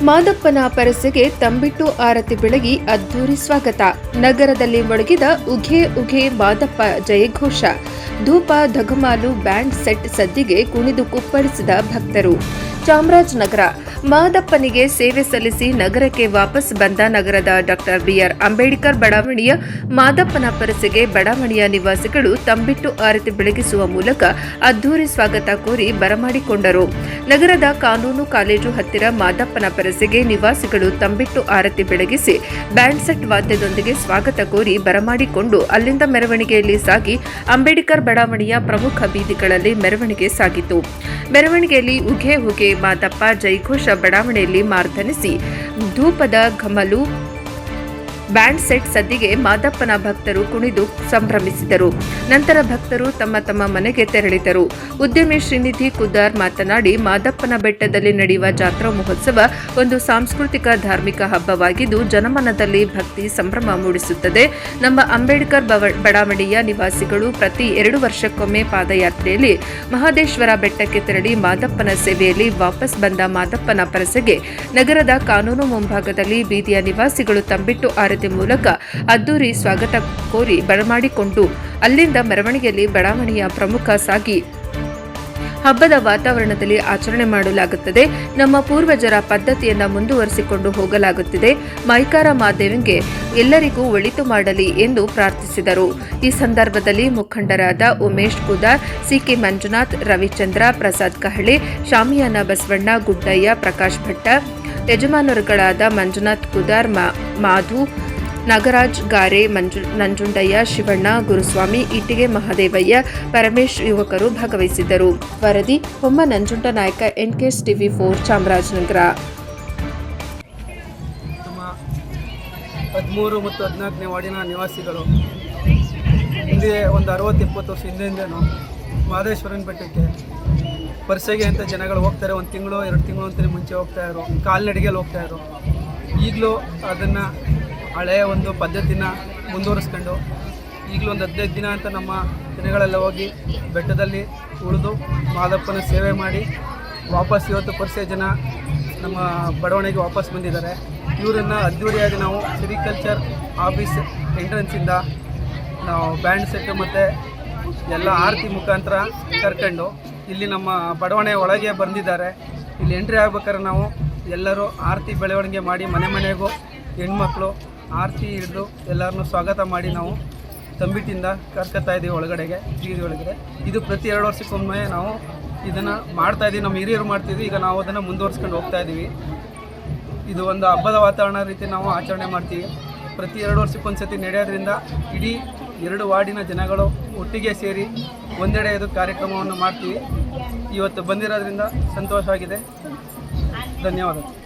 ಮಾದಪ್ಪನ ಪರಸೆಗೆ ತಂಬಿಟ್ಟು ಆರತಿ ಬೆಳಗಿ ಅದ್ದೂರಿ ಸ್ವಾಗತ. ನಗರದಲ್ಲಿ ಮೊಳಗಿದ ಉಘೆ ಉಘೆ ಮಾದಪ್ಪ ಜಯಘೋಷ. ಧೂಪ ಧಗಮಾಲು ಬ್ಯಾಂಡ್ ಸೆಟ್ ಸದ್ದಿಗೆ ಕುಣಿದು ಕುಪ್ಪಳಿಸಿದ ಭಕ್ತರು. ಚಾಮರಾಜನಗರ ಮಾದಪ್ಪನಿಗೆ ಸೇವೆ ಸಲ್ಲಿಸಿ ನಗರಕ್ಕೆ ವಾಪಸ್ ಬಂದ ನಗರದ ಡಾಕ್ಟರ್ ಬಿಆರ್ ಅಂಬೇಡ್ಕರ್ ಬಡಾವಣೆಯ ಮಾದಪ್ಪನ ಪರಸೆಗೆ ಬಡಾವಣೆಯ ನಿವಾಸಿಗಳು ತಂಬಿಟ್ಟು ಆರತಿ ಬೆಳಗಿಸುವ ಮೂಲಕ ಅದ್ದೂರಿ ಸ್ವಾಗತ ಕೋರಿ ಬರಮಾಡಿಕೊಂಡರು. ನಗರದ ಕಾನೂನು ಕಾಲೇಜು ಹತ್ತಿರ ಮಾದಪ್ಪನ ಪರಸೆಗೆ ನಿವಾಸಿಗಳು ತಂಬಿಟ್ಟು ಆರತಿ ಬೆಳಗಿಸಿ ಬ್ಯಾಂಡ್ ಸೆಟ್ ವಾದ್ಯದೊಂದಿಗೆ ಸ್ವಾಗತ ಕೋರಿ ಬರಮಾಡಿಕೊಂಡು ಅಲ್ಲಿಂದ ಮೆರವಣಿಗೆಯಲ್ಲಿ ಸಾಗಿ ಅಂಬೇಡ್ಕರ್ ಬಡಾವಣೆಯ ಪ್ರಮುಖ ಬೀದಿಗಳಲ್ಲಿ ಮೆರವಣಿಗೆ ಸಾಗಿತು. ಮೆರವಣಿಗೆಯಲ್ಲಿ ಉಘೆ ಉಘೆ ಮಾದಪ್ಪ ಜೈಘೋಷ ಬಡಾವಣೆಯಲ್ಲಿ ಮಾರ್ಧನಿಸಿ ಧೂಪದ ಘಮಲು ಬ್ಯಾಂಡ್ ಸೆಟ್ ಸದ್ದಿಗೆ ಮಾದಪ್ಪನ ಭಕ್ತರು ಕುಣಿದು ಸಂಭ್ರಮಿಸಿದರು. ನಂತರ ಭಕ್ತರು ತಮ್ಮ ತಮ್ಮ ಮನೆಗೆ ತೆರಳಿದರು. ಉದ್ಯಮಿ ಶ್ರೀನಿಧಿ ಕುದ್ದಾರ್ ಮಾತನಾಡಿ, ಮಾದಪ್ಪನ ಬೆಟ್ಟದಲ್ಲಿ ನಡೆಯುವ ಜಾತ್ರಾ ಮಹೋತ್ಸವ ಒಂದು ಸಾಂಸ್ಕೃತಿಕ ಧಾರ್ಮಿಕ ಹಬ್ಬವಾಗಿದ್ದು ಜನಮನದಲ್ಲಿ ಭಕ್ತಿ ಸಂಭ್ರಮ ಮೂಡಿಸುತ್ತದೆ. ನಮ್ಮ ಅಂಬೇಡ್ಕರ್ ಬಡಾವಣೆಯ ನಿವಾಸಿಗಳು ಪ್ರತಿ 2 ವರ್ಷಕ್ಕೊಮ್ಮೆ ಪಾದಯಾತ್ರೆಯಲ್ಲಿ ಮಹದೇಶ್ವರ ಬೆಟ್ಟಕ್ಕೆ ತೆರಳಿ ಮಾದಪ್ಪನ ಸೇವೆಯಲ್ಲಿ ವಾಪಸ್ ಬಂದ ಮಾದಪ್ಪನ ಪರಸೆಗೆ ನಗರದ ಕಾನೂನು ಮುಂಭಾಗದಲ್ಲಿ ಬೀದಿಯ ನಿವಾಸಿಗಳು ತಂಬಿಟ್ಟು ಆರತಿ ಮೂಲಕ ಅದ್ದೂರಿ ಸ್ವಾಗತ ಕೋರಿ ಬರಮಾಡಿಕೊಂಡು ಅಲ್ಲಿಂದ ಮೆರವಣಿಗೆಯಲ್ಲಿ ಬಡಾವಣೆಯ ಪ್ರಮುಖ ಸಾಗಿ ಹಬ್ಬದ ವಾತಾವರಣದಲ್ಲಿ ಆಚರಣೆ ಮಾಡಲಾಗುತ್ತದೆ. ನಮ್ಮ ಪೂರ್ವಜರ ಪದ್ಧತಿಯನ್ನು ಮುಂದುವರಿಸಿಕೊಂಡು ಹೋಗಲಾಗುತ್ತಿದೆ. ಮೈಕಾರ ಮಾದೇವಿಗೆ ಎಲ್ಲರಿಗೂ ಒಳಿತು ಮಾಡಲಿ ಎಂದು ಪ್ರಾರ್ಥಿಸಿದರು. ಈ ಸಂದರ್ಭದಲ್ಲಿ ಮುಖಂಡರಾದ ಉಮೇಶ್ ಕುದಾರ್, ಸಿಕೆ ಮಂಜುನಾಥ್, ರವಿಚಂದ್ರ, ಪ್ರಸಾದ್ ಕಹಳೆ, ಶಾಮಿಯಾನ ಬಸವಣ್ಣ, ಗುಡ್ಡಯ್ಯ, ಪ್ರಕಾಶ್ ಭಟ್ಟ, ಯಜಮಾನರುಗಳಾದ ಮಂಜುನಾಥ್ ಕುದಾರ್, ಮಾಧು, ನಾಗರಾಜ್ ಗಾರೆ, ನಂಜುಂಡಯ್ಯ, ಶಿವಣ್ಣ, ಗುರುಸ್ವಾಮಿ, ಇಟ್ಟಿಗೆ ಮಹದೇವಯ್ಯ, ಪರಮೇಶ್ ಯುವಕರು ಭಾಗವಹಿಸಿದ್ದರು. ವರದಿ ಹೊಮ್ಮ ನಂಜುಂಡ ನಾಯಕ, NKS TV4 ಚಾಮರಾಜನಗರ. 13 ಮತ್ತು 14ನೇ ವಾರ್ಡಿನ ನಿವಾಸಿಗಳು ಹಿಂದೆ ಒಂದು 60-70 ವರ್ಷ ಹಿಂದೆಂದೇನು ಮಹದೇಶ್ವರನ ಬೆಟ್ಟಕ್ಕೆ ಪರ್ಸೆಗೆ ಅಂತ ಜನಗಳು ಹೋಗ್ತಾರೆ. 1 ತಿಂಗಳು 2 ತಿಂಗಳು ಅಂತಲೇ ಮುಂಚೆ ಹೋಗ್ತಾಯಿದ್ರು, ಕಾಲ್ನಡಿಗೆಯಲ್ಲಿ ಹೋಗ್ತಾಯಿದ್ರು. ಈಗಲೂ ಅದನ್ನು ಹಳೆಯ ಒಂದು ಪದ್ಧತಿನ ಮುಂದುವರಿಸ್ಕೊಂಡು ಈಗಲೂ ಒಂದು 15 ದಿನ ಅಂತ ನಮ್ಮ ದಿನಗಳೆಲ್ಲ ಹೋಗಿ ಬೆಟ್ಟದಲ್ಲಿ ಉಳಿದು ಮಾದಪ್ಪನ ಸೇವೆ ಮಾಡಿ ವಾಪಸ್ ಇವತ್ತು ಪರ್ಸೆ ಜನ ನಮ್ಮ ಬಡಾವಣೆಗೆ ವಾಪಸ್ ಬಂದಿದ್ದಾರೆ. ಇವರನ್ನು ಅದ್ದೂರಿಯಾಗಿ ನಾವು ಸಿರಿಕಲ್ಚರ್ ಆಫೀಸ್ ಎಂಟ್ರೆನ್ಸಿಂದ ನಾವು ಬ್ಯಾಂಡ್ ಸೆಟ್ಟು ಮತ್ತು ಎಲ್ಲ ಆರತಿ ಮುಖಾಂತರ ಕರ್ಕೊಂಡು ಇಲ್ಲಿ ನಮ್ಮ ಬಡಾವಣೆ ಒಳಗೆ ಬಂದಿದ್ದಾರೆ. ಇಲ್ಲಿ ಎಂಟ್ರಿ ಆಗ್ಬೇಕಾದ್ರೆ ನಾವು ಎಲ್ಲರೂ ಆರತಿ ಬೆಳವಣಿಗೆ ಮಾಡಿ ಮನೆ ಮನೆಗೂ ಹೆಣ್ಮಕ್ಳು ಆರತಿ ಹಿಡಿದು ಎಲ್ಲರನ್ನೂ ಸ್ವಾಗತ ಮಾಡಿ ನಾವು ತಂಬಿಟ್ಟಿಂದ ಕರ್ಕೊತಾ ಇದ್ದೀವಿ ಒಳಗಡೆಗೆ, ಬೀದಿ ಒಳಗಡೆ. ಇದು ಪ್ರತಿ 2 ವರ್ಷಕ್ಕೊಮ್ಮೆ ನಾವು ಇದನ್ನು ಮಾಡ್ತಾಯಿದ್ದೀವಿ. ನಮ್ಮ ಹಿರಿಯರು ಮಾಡ್ತಿದ್ವಿ, ಈಗ ನಾವು ಅದನ್ನು ಮುಂದುವರ್ಸ್ಕೊಂಡು ಹೋಗ್ತಾಯಿದ್ದೀವಿ. ಇದು ಒಂದು ಹಬ್ಬದ ವಾತಾವರಣ ರೀತಿ ನಾವು ಆಚರಣೆ ಮಾಡ್ತೀವಿ. ಪ್ರತಿ 2 ವರ್ಷಕ್ಕೊಂದ್ಸತಿ ನಡೆಯೋದ್ರಿಂದ ಇಡೀ 2 ವಾರ್ಡಿನ ಜನಗಳು ಒಟ್ಟಿಗೆ ಸೇರಿ ಒಂದೆಡೆ ಇದು ಕಾರ್ಯಕ್ರಮವನ್ನು ಮಾಡ್ತೀವಿ. ಇವತ್ತು ಬಂದಿರೋದ್ರಿಂದ ಸಂತೋಷವಾಗಿದೆ. ಧನ್ಯವಾದಗಳು.